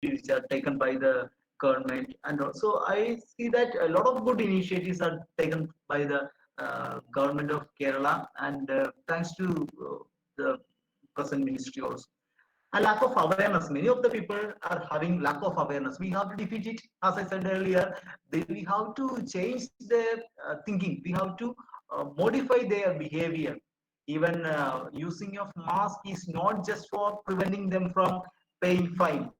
which are taken by the government, and also I see that a lot of good initiatives are taken by the government of Kerala, and thanks to the present ministry also. A lack of awareness. Many of the people are having lack of awareness. We have to defeat it. As I said earlier, we have to change their thinking. We have to modify their behavior. Even using of mask is not just for preventing them from paying fine.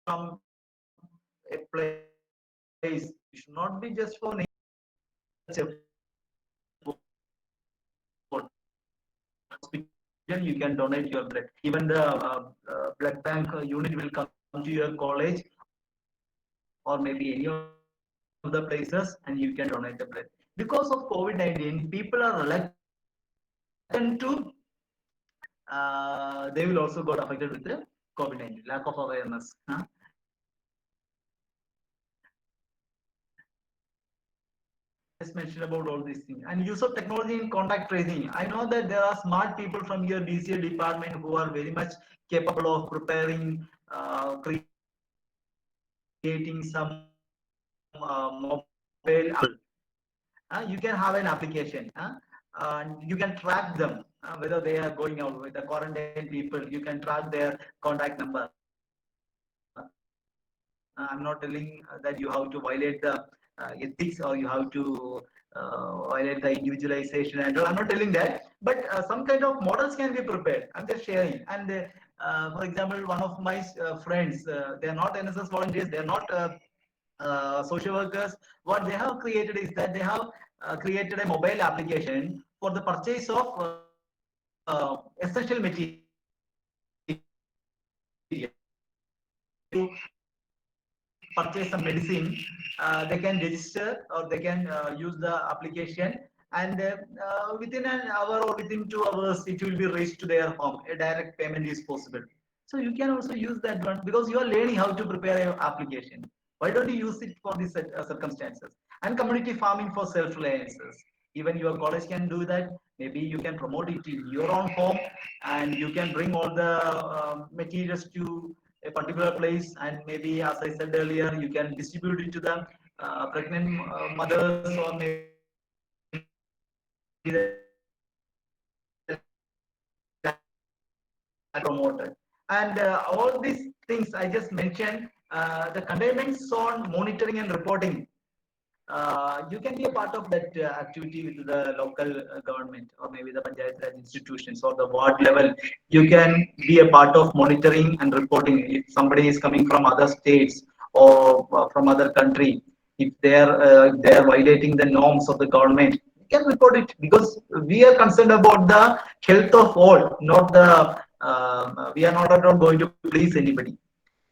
From a place, it should not be just for hospital, you can donate your blood. Even the blood bank unit will come to your college or maybe any of the places, and you can donate the blood. Because of COVID-19, people are reluctant to, they will also got affected with the COVID-19, lack of awareness. Just mentioned about all these things and use of technology in contact tracing. I know that there are smart people from your DCA department who are very much capable of preparing, creating some mobile. You can have an application, and you can track them whether they are going out with the quarantine people. You can track their contact number. I'm not telling that you have to violate the ethics or you have to violate the individualization and all. I'm not telling that, but some kind of models can be prepared. I'm just sharing. And for example, one of my friends, they are not NSS volunteers, they are not social workers. What they have created is that they have created a mobile application for the purchase of essential material. Purchase some medicine, they can register or they can use the application, and within an hour or within 2 hours it will be reached to their home. A direct payment is possible. So you can also use that one because you are learning how to prepare an application. Why don't you use it for these circumstances? And community farming for self-reliances. Even your college can do that. Maybe you can promote it in your own home, and you can bring all the materials to a particular place, and maybe, as I said earlier, you can distribute it to the pregnant mothers or maybe the promoted. And all these things I just mentioned, the containment zone monitoring and reporting, you can be a part of that activity with the local government or maybe the panchayat raj institutions or the ward level. You can be a part of monitoring and reporting. If somebody is coming from other states or from other country, if they are violating the norms of the government, you can report it because we are concerned about the health of all, not the we are not at all going to please anybody.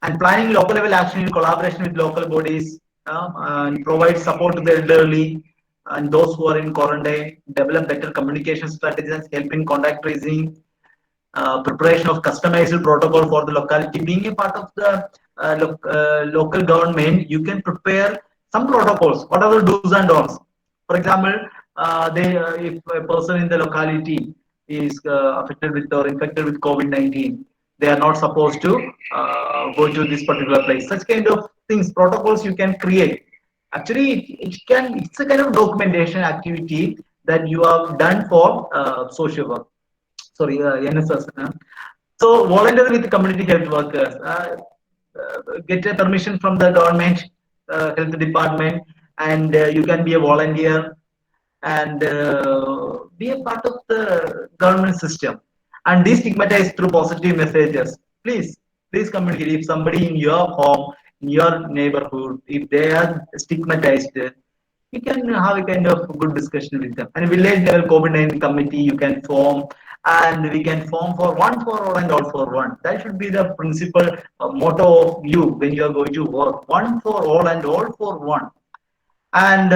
And planning local level action in collaboration with local bodies, and provide support to the elderly and those who are in quarantine, develop better communication strategies, help in contact tracing, preparation of customized protocol for the locality. Being a part of the local government, you can prepare some protocols. What are the do's and don'ts? For example, if a person in the locality is affected with or infected with COVID-19, they are not supposed to go to this particular place. Such kind of things, protocols you can create. Actually, it's a kind of documentation activity that you have done for social work. Sorry, NSS. So volunteer with community health workers. Get a permission from the government health department, and you can be a volunteer and be a part of the government system and destigmatize through positive messages. Please communicate. If somebody in your home, in your neighborhood, if they are stigmatized, you can have a kind of good discussion with them. And village level COVID-19 committee you can form, and we can form for one for all and all for one. That should be the principal motto of you when you are going to work. One for all and all for one. And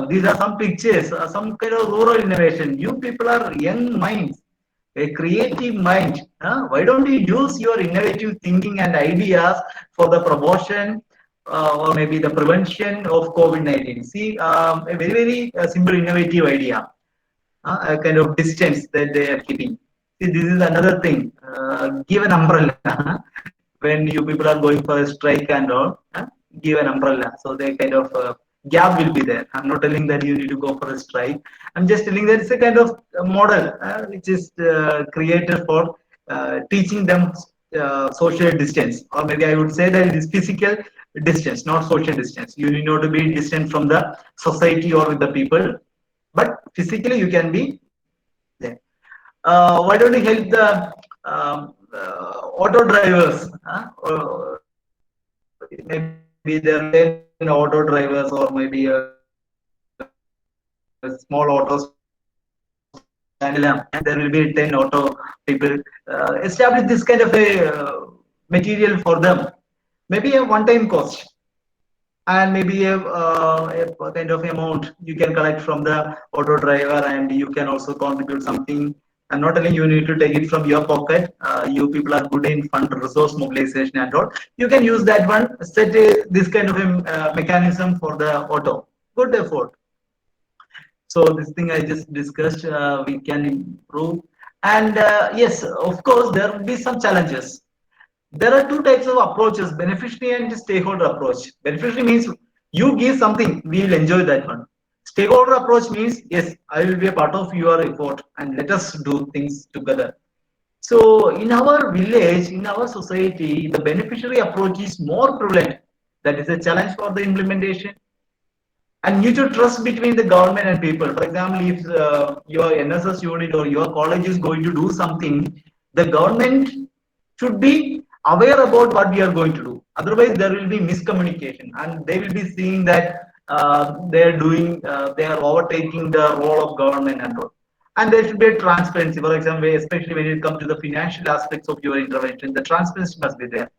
these are some pictures, some kind of rural innovation. You people are young minds, a creative mind. Why don't you use your innovative thinking and ideas for the promotion or maybe the prevention of COVID-19? See, a very, very simple, innovative idea. a kind of distance that they are keeping. See, this is another thing. Give an umbrella when you people are going for a strike and all. Give an umbrella, so they kind of gap will be there. I'm not telling that you need to go for a strike. I'm just telling that it's a kind of model which is created for teaching them social distance, or maybe I would say that it is physical distance, not social distance. You need not to be distant from the society or with the people, but physically you can be there. Why don't you help the auto drivers? Maybe there are 10 auto drivers, or maybe small auto stand and there will be 10 auto people. Establish this kind of a material for them. Maybe a one-time cost, and maybe a kind of amount you can collect from the auto driver, and you can also contribute something. I'm not telling you need to take it from your pocket. You people are good in fund resource mobilization and all. You can use that one, set this kind of a mechanism for the auto. Good effort. So this thing I just discussed, we can improve. And yes, of course there will be some challenges. There are two types of approaches: beneficiary and stakeholder approach. Beneficiary means you give something, we will enjoy that one. Stakeholder approach means, yes, I will be a part of your effort and let us do things together. So in our village, in our society, the beneficiary approach is more prevalent. That is a challenge for the implementation. And mutual trust between the government and people. For example, if your NSS unit or your college is going to do something, the government should be aware about what we are going to do. Otherwise, there will be miscommunication, and they will be seeing that they are overtaking the role of government and all. And there should be a transparency. For example, especially when it comes to the financial aspects of your intervention, the transparency must be there.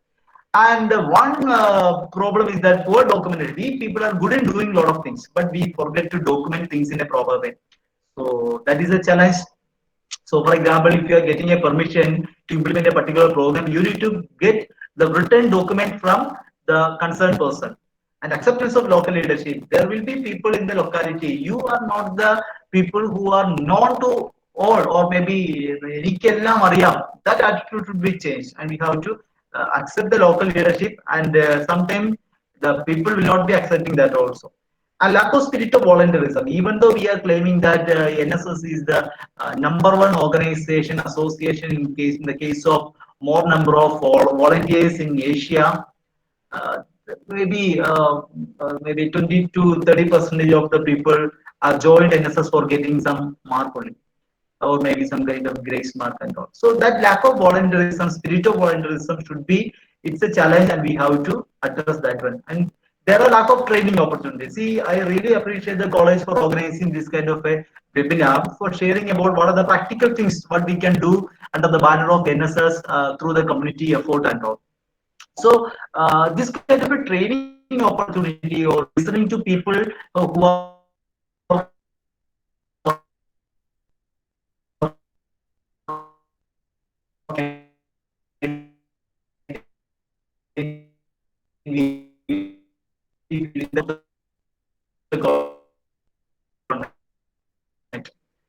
And one problem is that poor documented. We people are good in doing a lot of things, but we forget to document things in a proper way. So that is a challenge. So, for example, if you are getting a permission to implement a particular program, you need to get the written document from the concerned person. And acceptance of local leadership. There will be people in the locality. You are not the people who are known to all, or maybe എനിക്കെല്ലാം അറിയാം. That attitude should be changed, and we have to accept the local leadership. And sometimes the people will not be accepting that also. A lack of spirit of volunteerism. Even though we are claiming that NSS is the number one organization association in the case of more number of volunteers in Asia, uh, maybe 20 to 30% of the people are joined NSS for getting some mark only, or maybe some kind of grace mark and all. So that lack of volunteerism, spirit of volunteerism should be, it's a challenge, and we have to address that one. And there are lack of training opportunities. See, I really appreciate the college for organizing this kind of a webinar, for sharing about what are the practical things what we can do under the banner of NSS through the community effort and all. So this kind of a training opportunity, or listening to people who are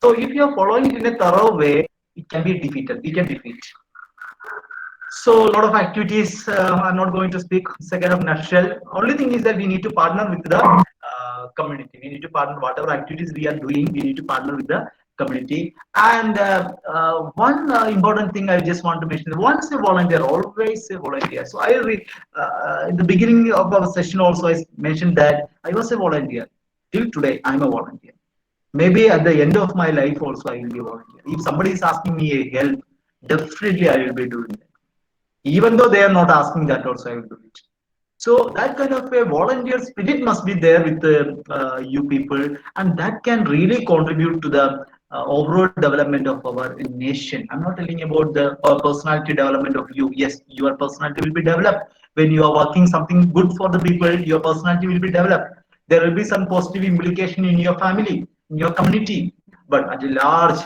so if you are following it in a thorough way, it can be defeated. We can defeat. So a lot of activities. I'm not going to speak. Second of nutshell. Only thing is that we need to partner with the community. We need to partner whatever activities we are doing. We need to partner with the community. And one important thing I just want to mention: once a volunteer, always a volunteer. So in the beginning of our session also I mentioned that I was a volunteer. Till today, I'm a volunteer. Maybe at the end of my life also I will be a volunteer. If somebody is asking me a help, definitely I will be doing that. Even though they are not asking that also I will do it. So that kind of a volunteer spirit must be there with you people, and that can really contribute to the overall development of our nation. I'm not telling about the personality development of you. Yes, your personality will be developed when you are working something good for the people. Your personality will be developed. There will be some positive implication in your family, in your community, but at large,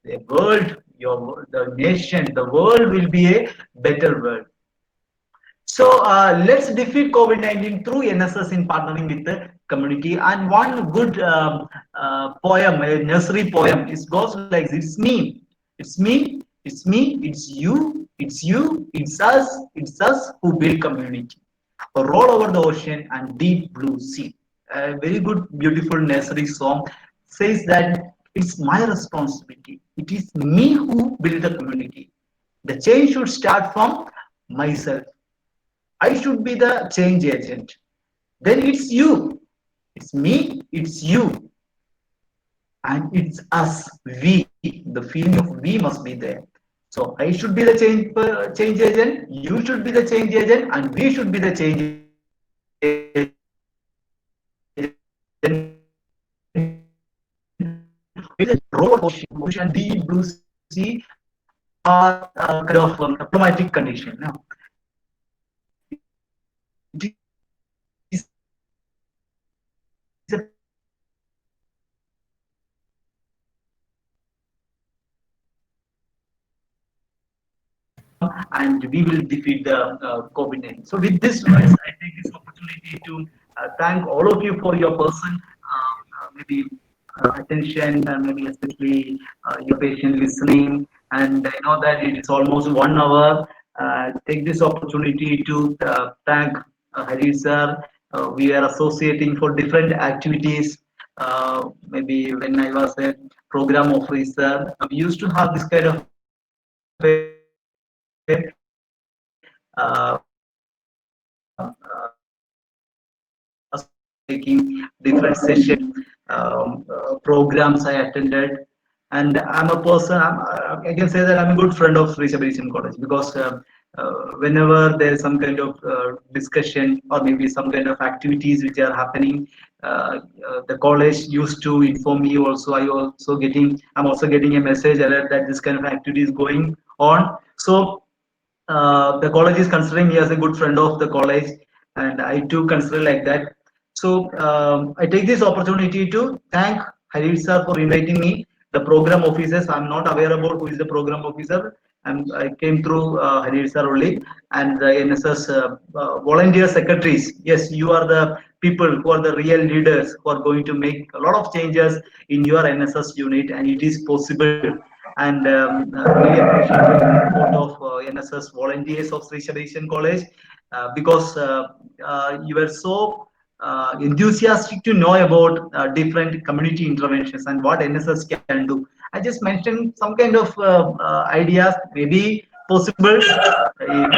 the world, the nation, the world will be a better world. So let's defeat COVID-19 through NSS in partnering with the community. And one good poem, a nursery poem, is goes like this: it's me, it's me, it's me, it's you, it's you, it's us who build community. Roll over the ocean and deep blue sea. A very good, beautiful nursery song says that it's my responsibility. It is me who build the community. The change should start from myself. I should be the change agent. Then it's you. It's me, it's you, and it's us, we. The feeling of we must be there. So I should be the change agent, you should be the change agent, and we should be the change agent. Road, ocean, deep blue sea are kind of diplomatic condition. Now, it is a and we will defeat the COVID-19. So with this words, I take this opportunity to thank all of you for your person, maybe attention, and maybe especially your patient listening. And I know that it is almost 1 hour. Take this opportunity to thank Hari sir. We are associating for different activities. Maybe when I was a program officer, we used to have this kind of taking different session programs I attended, and I'm a person. I can say that I'm a good friend of Sri Sabarishan College because whenever there's some kind of discussion or maybe some kind of activities which are happening, the college used to inform me. Also, I'm also getting a message alert that this kind of activity is going on. So the college is considering me as a good friend of the college, and I too consider like that. So I take this opportunity to thank Harid sir for inviting me. The program officers, I'm not aware about who is the program officer. I came through Harid sir only, and the NSS volunteer secretaries. Yes, you are the people who are the real leaders who are going to make a lot of changes in your NSS unit, and it is possible. And really appreciate the support of NSS volunteers of Sri Sabarishan College because you were so enthusiastic to know about different community interventions and what NSS can do. I just mentioned some kind of ideas, maybe possible.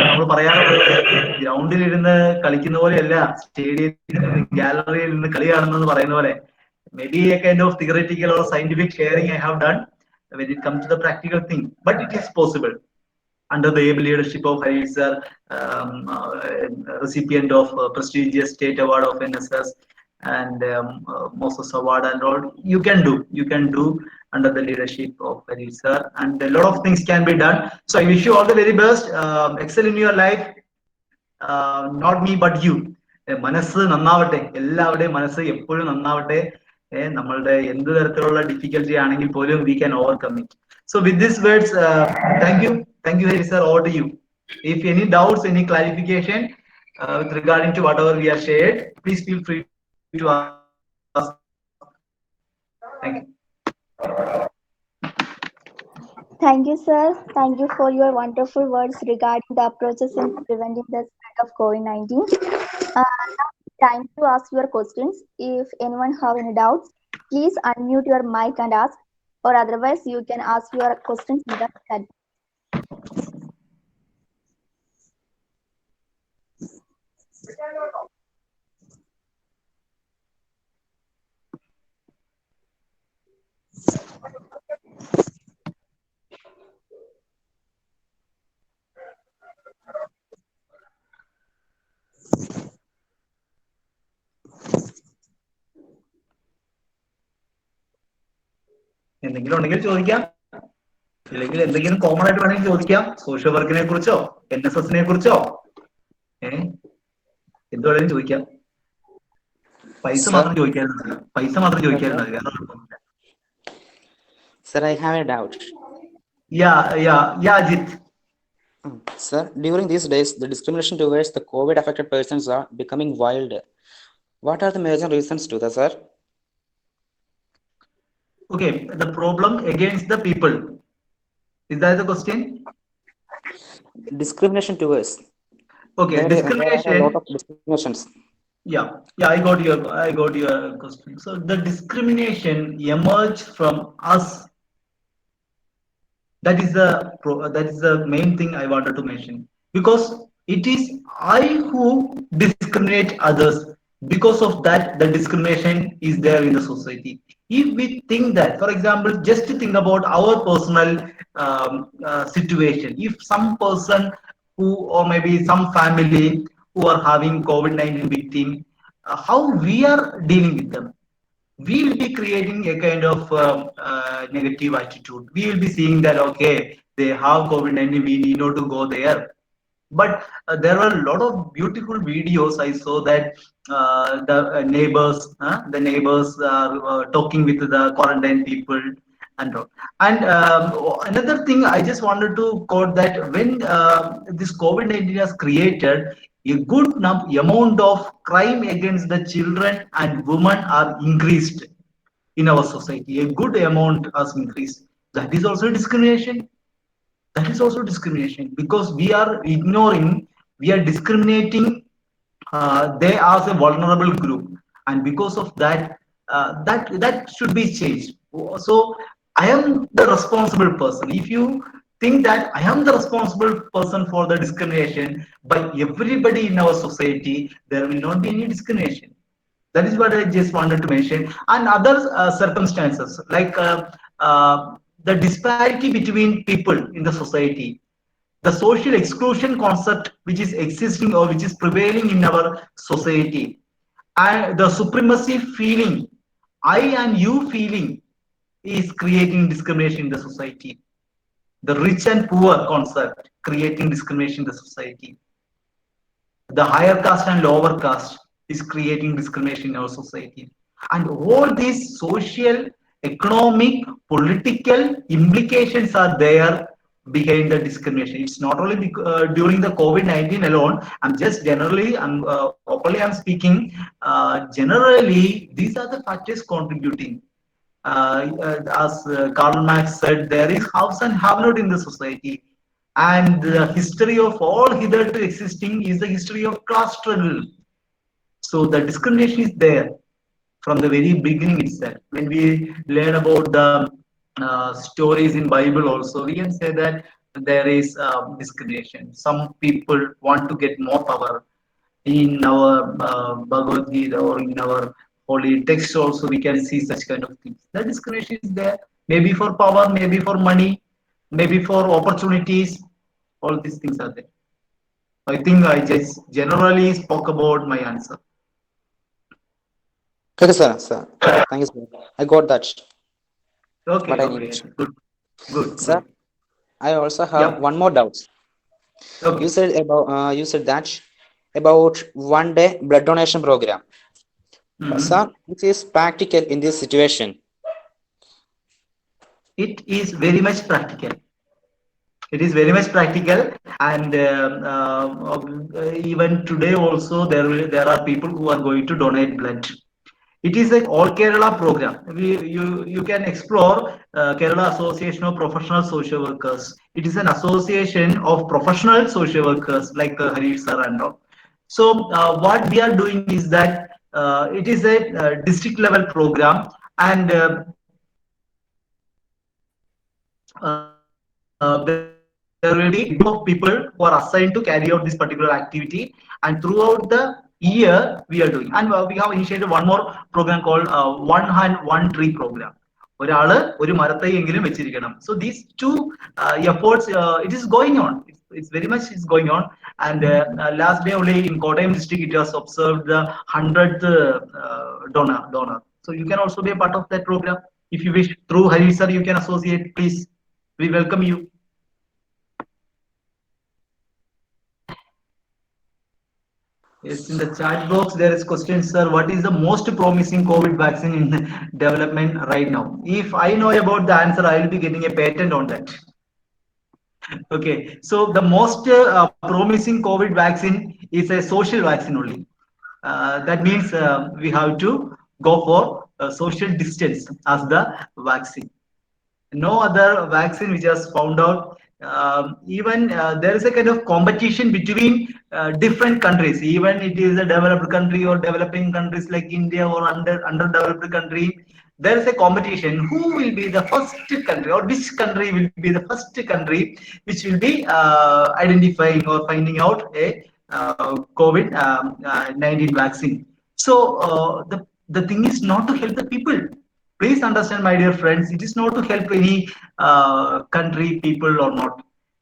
നമ്മൾ പറയാറുള്ളത് ഗ്രൗണ്ടിൽ ഇരുന്ന് കളിക്കുന്ന പോലെയല്ല സ്റ്റേഡിയത്തിൽ ഇരുന്ന് ഗാലറിയിൽ ഇരുന്ന് കളി കാണുന്നെന്ന് പറയുന്ന പോലെ maybe a kind of theoretical or scientific sharing I have done when it comes to the practical thing, but it is possible under the able leadership of Harid sir, recipient of prestigious state award of NSS and Moses award and all. You can do under the leadership of Harid sir, and a lot of things can be done. So I wish you all the very best. Excel in your life. Not me but you. മനസ്സ് നന്നാവട്ടെ, എല്ലാവരുടെയും മനസ്സ് എപ്പോഴും നന്നാവട്ടെ. നമ്മളുടെ എന്ത് തരത്തിലുള്ള difficulty ആണെങ്കിൽ പോലും we can overcome it. So with these words, thank you, Hari sir. Over to you. If any doubts, any clarification with regarding to whatever we have shared, please feel free to ask. Thank you. Thank you, sir. Thank you for your wonderful words regarding the approaches in preventing the spread of COVID-19. Now time to ask your questions. If anyone have any doubts, please unmute your mic and ask, or otherwise you can ask your questions in the chat. എന്തെങ്കിലും ഉണ്ടെങ്കിൽ ചോദിക്കാം, ഇല്ലെങ്കിൽ എന്തെങ്കിലും common ആയിട്ട് വേണമെങ്കിൽ ചോദിക്കാം. Social വർക്കിനെ കുറിച്ചോ NSSനെ കുറിച്ചോ എന്ത് വേണേലും ചോദിക്കാം. പൈസ മാത്രം ചോദിക്കാതിരുന്നത് വേറെ കുഴപ്പമൊന്നുമില്ല. Sir, I have a doubt. Yeah, Ajit. Sir, during these days, the discrimination towards the COVID affected persons are becoming wild. What are the major reasons to that, sir? Okay, the problem against the people. Is that the question? Discrimination towards. Okay, There are a lot discrimination. of discriminations. Yeah, I got your question. So the discrimination emerged from us. That is the main thing I wanted to mention, because it is I who discriminate others. Because of that, the discrimination is there in the society. If we think that, for example, just to think about our personal situation, if some person who, or maybe some family who are having COVID-19 victim, how we are dealing with them, we will be creating a kind of negative attitude. We will be seeing that, okay, they have COVID-19, we need not to go there. But there were a lot of beautiful videos I saw that the neighbors are talking with the quarantine people and all. And another thing I just wanted to quote, that when this COVID-19 has created a good amount of crime against the children and women are increased in our society. A good amount has increased. That is also discrimination. That is also discrimination, because we are ignoring, we are discriminating they as a vulnerable group, and because of that, that should be changed. So I am the responsible person. If you think that I am the responsible person for the discrimination by everybody in our society, there will not be any discrimination. That is what I just wanted to mention. And other circumstances, like the disparity between people in the society, the social exclusion concept which is existing or which is prevailing in our society, and the supremacy feeling, I and you feeling, is creating discrimination in the society. The rich and poor concept creating discrimination in the society. The higher caste and lower caste is creating discrimination in our society. And all these social, economic, political implications are there behind the discrimination. It's not only during the COVID-19 alone. I'm just generally, I'm speaking. Generally, these are the factors contributing. As Karl Marx said, there is haves and have not in the society. And the history of all hitherto existing is the history of class struggle. So the discrimination is there from the very beginning itself. When we learn about the stories in Bible, also we can say that there is discrimination. Some people want to get more power. In our Bhagavad Gita or in our holy text, also we can see such kind of things. The discrimination is there, maybe for power, maybe for money, maybe for opportunities. All these things are there. I think I just generally spoke about my answer. Okay, sir. Thank you, sir. I got that. What Okay, I okay, needed. good, good, Sir, good. I also have Yeah, one more doubt. okay. You said that about 1 day blood donation program. Mhm. Sir, this is practical in this situation. It is very much practical. It is very much practical, and even today also there are people who are going to donate blood. It is an all Kerala program. You can explore Kerala Association of Professional Social Workers. It is an association of professional social workers like Harish sir and all. So what we are doing is that it is a district level program, and there will be a group of people who are assigned to carry out this particular activity, and throughout the year we are doing. And we have initiated one more program called One Hand One Tree program. ഒരാള് ഒരു മരത്തൈ എങ്കിലും വെച്ചിരിക്കണം. So these two efforts, it is going on. It's very much is going on. And last day only in Kottayam district, it was observed the 100th donor. So you can also be a part of that program if you wish. Through Hari sir, you can associate. Please, we welcome you. Yes, in the chat box there is question, sir. What is the most promising COVID vaccine in development right now? If I know about the answer, I will be getting a patent on that. Okay, so the most promising COVID vaccine is a social vaccine only. That means we have to go for social distance as the vaccine. No other vaccine which has found out. Even there is a kind of competition between different countries. Even it is a developed country or developing countries like India or underdeveloped country. There is a competition. Who will be the first country, or which country will be the first country which will be identifying or finding out a COVID 19 vaccine. So the thing is not to help the people. Please understand, my dear friends, it is not to help any country, people or not,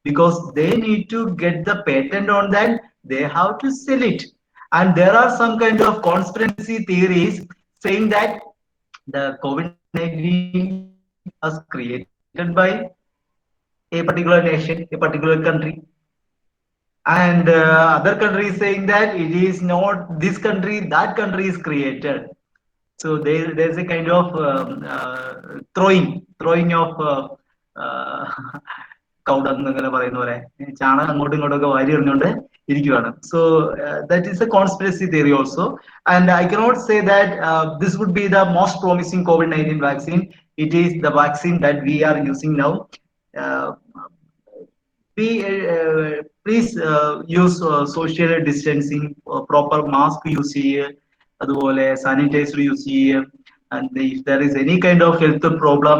because they need to get the patent on that. They have to sell it, and there are some kind of conspiracy theories saying that the COVID-19 was created by a particular nation, a particular country, and other countries saying that it is not this country, that country is created. So there's a kind of throwing of കൗടന്ന് അങ്ങനെ പറയുന്ന പോലെ ചാണകം അങ്ങോട്ടും ഇങ്ങോട്ടൊക്കെ വാരി എറിഞ്ഞുകൊണ്ട് ഇരിക്കുകയാണ്. So that is a conspiracy theory also, and I cannot say that this would be the most promising COVID-19 vaccine. It is the vaccine that we are using now. Uh, we please use social distancing, proper mask use ചെയ്യുക, അതുപോലെ sanitiser use ചെയ്യുക, and if there is any kind of health problem,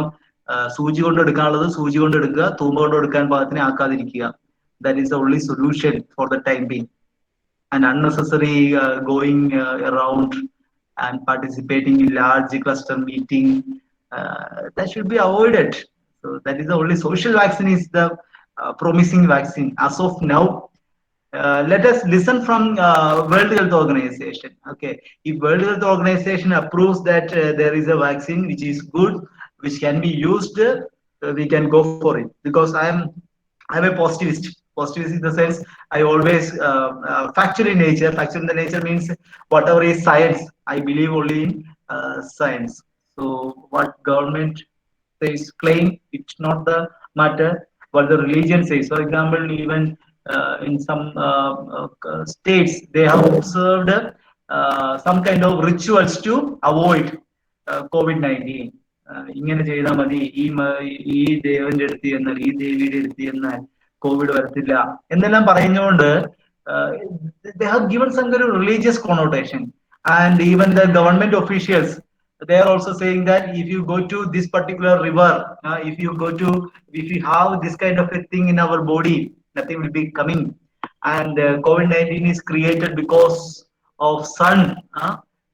സൂചി കൊണ്ട് എടുക്കാനുള്ളത് സൂചി കൊണ്ട് എടുക്കുക, തൂമ്പ കൊണ്ട് എടുക്കാൻ പാകത്തിന് ആക്കാതിരിക്കുക. That is the only solution for the time being. And unnecessary going around and participating in large cluster meeting, that should be avoided. So that is the only social vaccine is the promising vaccine as of now. Let us listen from World Health Organization. Okay, if World Health Organization approves that there is a vaccine which is good, which can be used, we can go for it. Because I'm a positivist. Positivist in the sense I always factual in nature. Factual in the nature means whatever is science, I believe only in science. So what government says claim, it's not the matter. What the religion says. For example, even in some states, they have observed some kind of rituals to avoid COVID-19. ഇങ്ങനെ ചെയ്താൽ മതി, ഈ ദേവന്റെ അടുത്ത് ചെന്നാൽ, ഈ ദേവിയുടെ അടുത്ത് ചെന്നാൽ കോവിഡ് വരത്തില്ല എന്നെല്ലാം പറയുന്നതുകൊണ്ട് they have given some kind of religious connotation. And even the government officials, they are also saying that if you go to this particular river, if you have this kind of a thing in our body, nothing will be coming. And COVID-19 is created because of sun.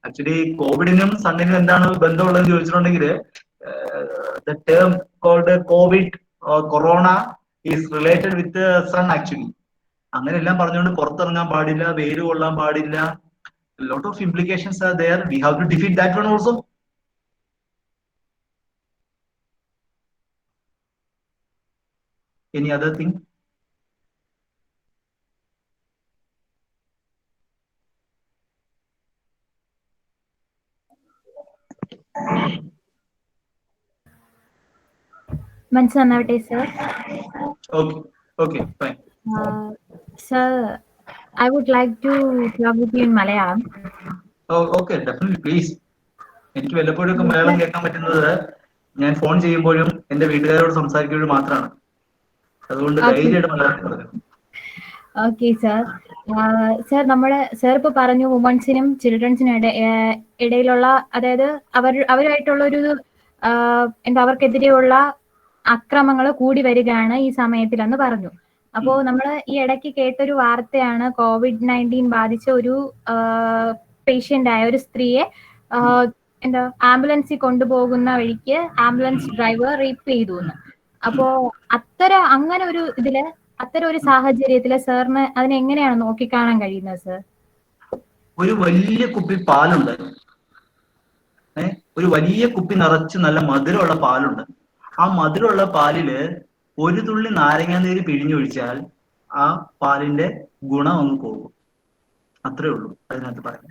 Actually കോവിഡിനും സണ്ണിനും എന്താണ് ബന്ധമുള്ളതെന്ന് ചോദിച്ചിട്ടുണ്ടെങ്കിൽ, the term called COVID or corona is related with the sun actually. അങ്ങനെയെല്ലാം പറഞ്ഞുകൊണ്ട് പുറത്തിറങ്ങാൻ പാടില്ല, വെയിൽ കൊള്ളാൻ പാടില്ല. Lot of implications are there. We have to defeat that one also. Any other thing? മനസ്സിലാവട്ടെ sir. Okay, fine. Sir, I would like to talk with you in Malayalam. Oh, okay, definitely, please. എനിക്ക് വല്ലപ്പോഴൊക്കെ മലയാളം കേൾക്കാൻ പറ്റുന്നത് ഞാൻ phone ചെയ്യുമ്പോഴും എന്റെ വീട്ടുകാരോട് സംസാരിക്കുമ്പോഴും മാത്രമാണ്. അതുകൊണ്ട് ധൈര്യമായിട്ട് മലയാളം പറയാം. Okay sir. സർ, നമ്മുടെ സർ ഇപ്പൊ പറഞ്ഞു വുമൺസിനും ചിൽഡ്രൻസിനും ഇടയിലുള്ള, അതായത് അവരുമായിട്ടുള്ള ഒരു എന്താ അവർക്കെതിരെയുള്ള അക്രമങ്ങൾ കൂടി വരികയാണ് ഈ സമയത്തിലെന്ന് പറഞ്ഞു. അപ്പോ നമ്മൾ ഈ ഇടയ്ക്ക് കേട്ടൊരു വാർത്തയാണ്, COVID-19 ബാധിച്ച ഒരു പേഷ്യന്റ് ആയ ഒരു സ്ത്രീയെ എന്താ ആംബുലൻസിൽ കൊണ്ടുപോകുന്ന വഴിക്ക് ആംബുലൻസ് ഡ്രൈവർ റേപ്പ് ചെയ്തു എന്ന്. അപ്പോ അങ്ങനെ ഒരു ഇതില്, അത്തരം ഒരു സാഹചര്യത്തില് സാറിന് അതിനെ എങ്ങനെയാണ് നോക്കിക്കാണാൻ കഴിയുന്നത് സർ? ഒരു വലിയ കുപ്പി പാലുണ്ട്, ഒരു വലിയ കുപ്പി നിറച്ച് നല്ല മധുരമുള്ള പാലുണ്ട്. ആ മധുരമുള്ള പാലില് ഒരു തുള്ളി നാരങ്ങാനീര് പിഴിഞ്ഞൊഴിച്ചാൽ ആ പാലിന്റെ ഗുണം അങ്ങ് പോകും. അത്രേ ഉള്ളൂ അതിനകത്ത് പറയാൻ.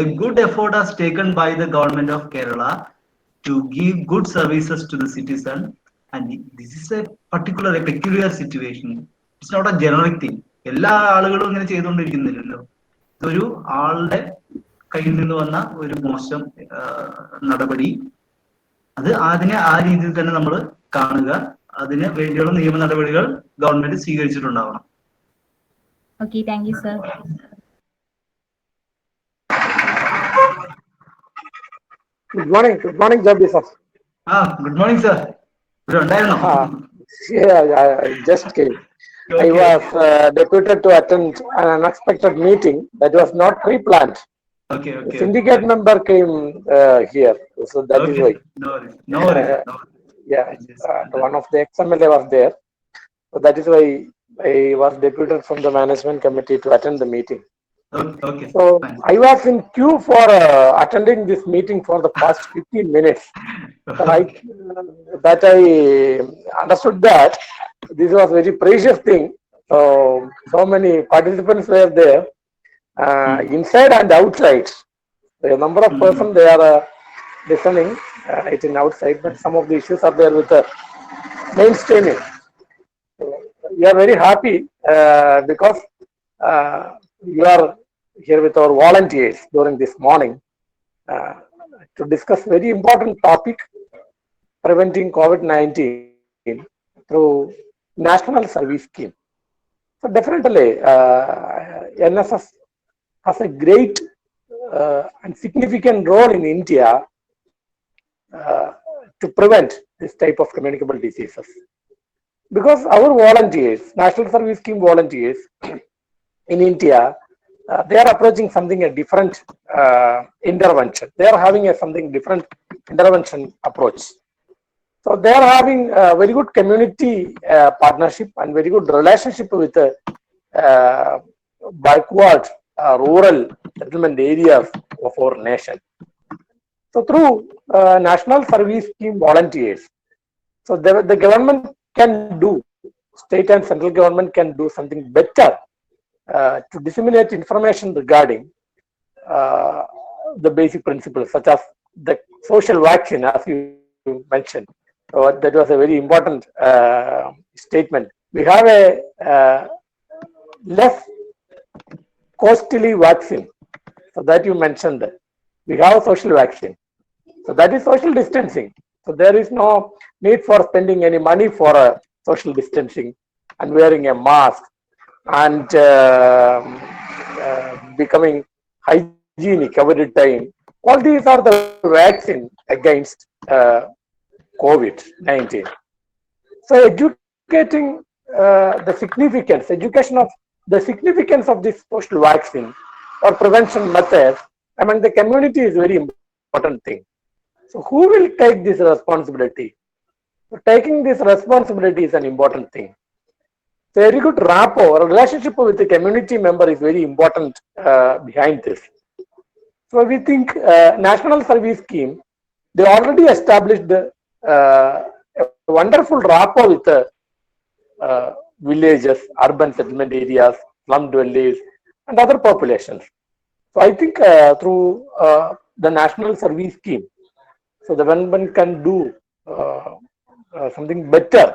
A good effort has taken by the government of Kerala to give good services to the citizen And this is a particular, a peculiar situation. It's not a generic thing. എല്ലാ ആളുകളും ഇങ്ങനെ ചെയ്തുകൊണ്ടിരിക്കുന്നില്ലല്ലോ. ഇതൊരു ആളുടെ കയ്യിൽ നിന്ന് വന്ന ഒരു മോശം നടപടി, അത് അതിനെ ആ രീതിയിൽ തന്നെ നമ്മൾ കാണുക. അതിന് വേണ്ടിയുള്ള നിയമ നടപടികൾ government സ്വീകരിച്ചിട്ടുണ്ടാവണം. Okay, thank you, sir. Good morning, Jabbi sir. Good morning, sir. ഇവിടെ ഉണ്ടായിരുന്നോ? Yeah, I just came. Okay. I was deputed to attend an unexpected meeting that was not pre-planned. Okay. The syndicate member came here, so that is why. No worries. Yeah, one of the ex-MLA was there, so that is why I was deputed from the management committee to attend the meeting. Okay. So fine. I was in queue for attending this meeting for the past 15 minutes. I understood that this was a very precious thing. So many participants were there, inside and outside. The number of persons they are listening, it is outside, but some of the issues are there with the mainstreaming. We are very happy because you are here with our volunteers during this morning to discuss very important topic, preventing COVID-19 through National Service Scheme. So definitely NSS has a great and significant role in India to prevent this type of communicable diseases. Because our volunteers, National Service Scheme volunteers in India, they are approaching something a different intervention. They are having something different intervention approach. So they are having a very good community partnership and very good relationship with backward rural settlement areas of our nation. So through National Service Scheme volunteers, so the government can do, state and central government can do something better to disseminate information regarding the basic principles such as the social vaccine, as you mentioned. So that was a very important statement. We have a less costly vaccine, so that you mentioned. We have social vaccine, so that is social distancing. So there is no need for spending any money for social distancing and wearing a mask and becoming hygienic every time. All these are the vaccine against COVID-19. So educating the significance, education of the significance of this social vaccine or prevention methods among the community is very important thing. So who will take this responsibility? So taking this responsibility is an important thing. So very good rapport or relationship with the community member is very important behind this. So we think National Service Scheme, they already established a wonderful rapport with the villages, urban settlement areas, slum dwellers, and other populations. So I think through the National Service Scheme, so the government can do something better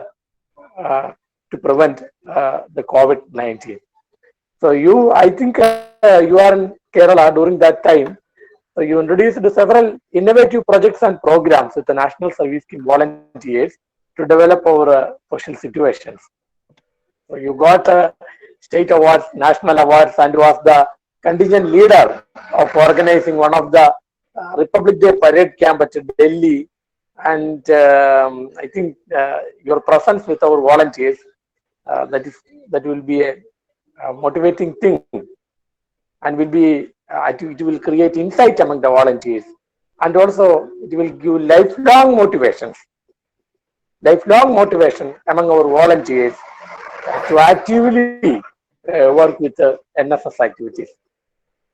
to prevent the COVID-19. So I think you are in Kerala during that time. So you introduced several innovative projects and programs with the National Service Scheme volunteers to develop our social situations. So you got state awards, national awards, and was the contingent leader of organizing one of the Republic Day parade camp at Delhi. And I think your presence with our volunteers, that will be a motivating thing, and will be it will create insight among the volunteers, and also it will give lifelong motivation among our volunteers to actively work with NSS activities.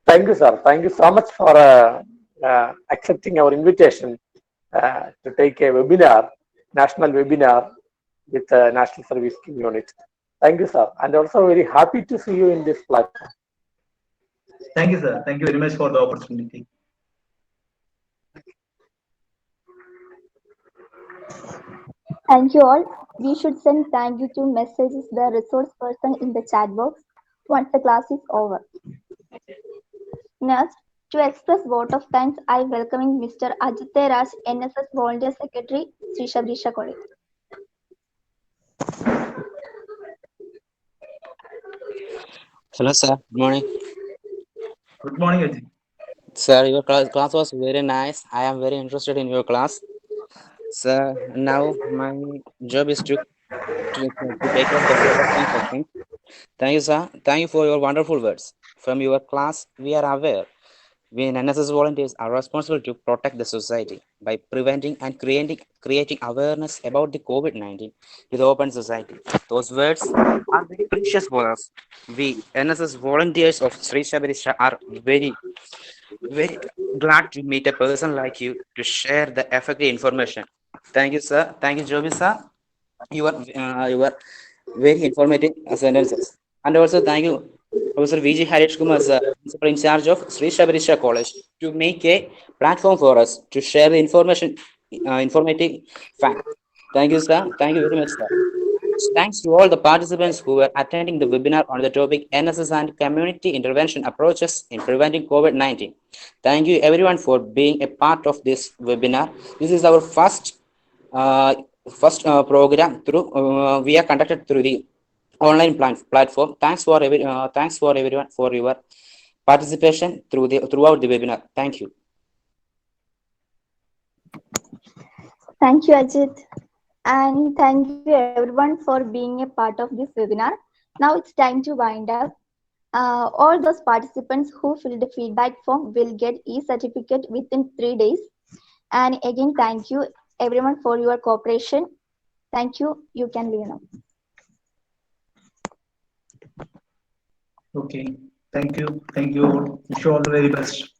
Thank you, sir. Thank you so much for accepting our invitation to take a webinar, national webinar with the National Service Scheme Unit. Thank you, sir. And also very happy to see you in this platform. Thank you, sir. Thank you very much for the opportunity. Thank you all. We should send thank you to messages the resource person in the chat box once the class is over. Next, to express vote of thanks, I welcoming Mr. Ajitya Raj, NSS Volunteer Secretary, Sri Shabrisha College. Hello, sir. Good morning. Good morning, Ajit. Sir, your class was very nice. I am very interested in your class. Sir, now my job is to take up the vote of thanks section. Thank you, sir. Thank you for your wonderful words. From your class, we are aware we in NSS volunteers are responsible to protect the society by preventing and creating awareness about the COVID-19 with open society. Those words are very precious for us. We NSS volunteers of Sri Shabarisha are very glad to meet a person like you to share the effective information. Thank you, sir. Thank you, Joby, sir. You are very informative sentences. And also thank you, Professor VG Harish Kumar, sir, principal in charge of Sri Shabarisha College, to make a platform for us to share the informative fact. Thank you, sir. Thank you very much, sir. Thanks to all the participants who were attending the webinar on the topic NSS and community intervention approaches in preventing COVID-19. Thank you everyone for being a part of this webinar. This is our first program we are conducted through the online platform. Thanks for everyone for your participation throughout the webinar. Thank you. Thank you, Ajit. And thank you everyone for being a part of this webinar. Now it's time to wind up. All those participants who filled the feedback form will get e-certificate within 3 days. And again, thank you everyone for your cooperation. Thank you. You can leave now. Okay. Thank you. Thank you all. Wish you all the very best.